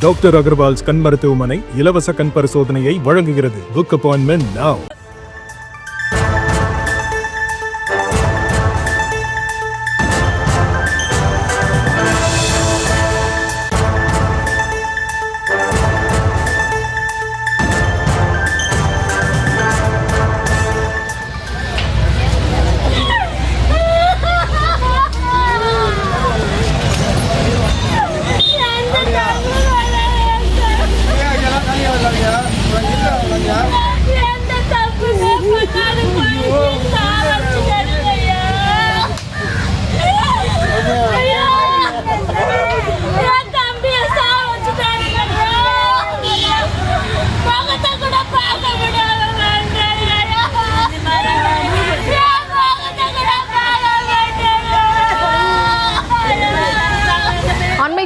Doctor Agarwal's கண் மருத்துவமனை இலவச கண் பரிசோதனையை வழங்குகிறது. Book appointment now.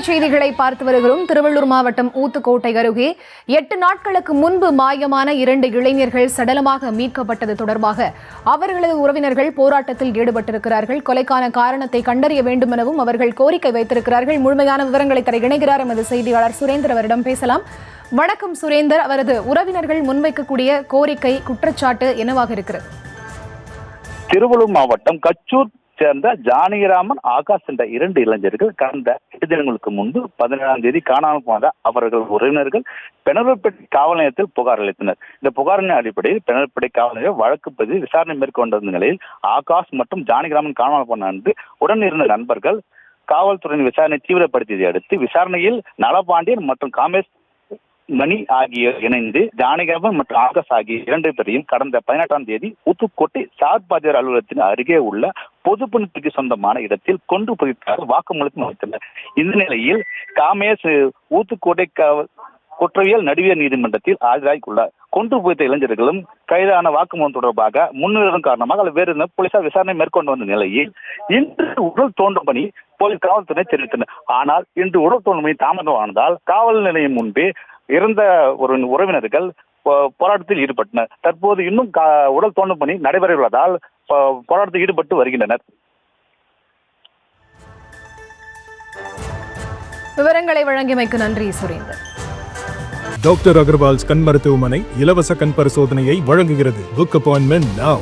செய்திகளை பார்த்து வருகிறோம். திருவள்ளூர் மாவட்டம் ஊத்துக்கோட்டை அருகே 8 நாட்களுக்கு முன்பு மாயமான 2 இளைஞர்கள் சடலமாக மீட்கப்பட்டது தொடர்பாக அவர்களது உறவினர்கள் போராட்டத்தில் ஈடுபட்டிருக்கிறார்கள். கொலைக்கான காரணத்தை கண்டறிய வேண்டும் எனவும் அவர்கள் கோரிக்கை வைத்திருக்கிறார்கள். முழுமையான விவரங்களை தர இணைகிறார் எமது செய்தியாளர் சுரேந்தர். அவரிடம் பேசலாம். வணக்கம் சுரேந்தர். அவரது உறவினர்கள் முன்வைக்கக்கூடிய கோரிக்கை, குற்றச்சாட்டு என்னவாக இருக்கிறது? திருவள்ளூர் மாவட்டம் கச்சூர் சேர்ந்த ஜானகிராமன், ஆகாஷ் என்ற 2 இளைஞர்கள் கடந்த 8 தினங்களுக்கு முன்பு 17ஆம் தேதி காணாமல் போன அவர்கள் உறவினர்கள் பெனல்பட்டி காவல் நிலையத்தில் புகார் அளித்தனர். இந்த புகாரின் அடிப்படையில் பெனல்பட்டி காவல் நிலையம் வழக்கு பதிவு விசாரணை மேற்கொண்டிருந்த நிலையில் ஆகாஷ் மற்றும் ஜானகிராமன் காணாமல் போன அன்று உடன் இருந்த நண்பர்கள் காவல்துறையின் விசாரணை தீவிரப்படுத்தியதை அடுத்து விசாரணையில் நலபாண்டியன் மற்றும் காமேஷ் மணி ஆகியோர் இணைந்து ஜானகிராமன் மற்றும் ஆகாஷ் ஆகிய 2 பேரையும் கடந்த 18ஆம் தேதி ஊத்துக்கோட்டை சாத்பாதியார் அலுவலகத்தின் அருகே உள்ள பொதுப்பணித்துக்கு சொந்தமான இடத்தில் கொண்டு புதைத்தாக வாக்குமூலத்தில் அளித்தனர். இந்த நிலையில் காமேஷ் ஊத்துக்கோட்டை குற்றவியல் நடுவியல் நீதிமன்றத்தில் ஆஜராகியுள்ளார். கொண்டு புதைத்த இளைஞர்களும் கைதான வாக்குமூலம் தொடர்பாக முன்னுரிமை காரணமாக வேறு போலீசார் விசாரணை மேற்கொண்டு வந்த நிலையில் இன்று உடல் தோண்டும் பணி போலீஸ் காவல்துறை தெரிவித்தனர். ஆனால் இன்று உடல் தோண்டும் பணி தாமதமானதால் காவல் நிலையம் முன்பே இறந்த ஒரு உறவினர்கள் போராட்டத்தில் ஈடுபட்டனர். தற்போது இன்னும் உடல் தோண்டும் பணி நடைபெறவுள்ளதால் போராட்டத்தில் ஈடுபட்டு வருகின்றனர். விவரங்களை வழங்கியமைக்கு நன்றி சுரேந்தர். டாக்டர் அகர்வால்ஸ் கண் மருத்துவமனை இலவச கண் பரிசோதனையை வழங்குகிறது. Book appointment now.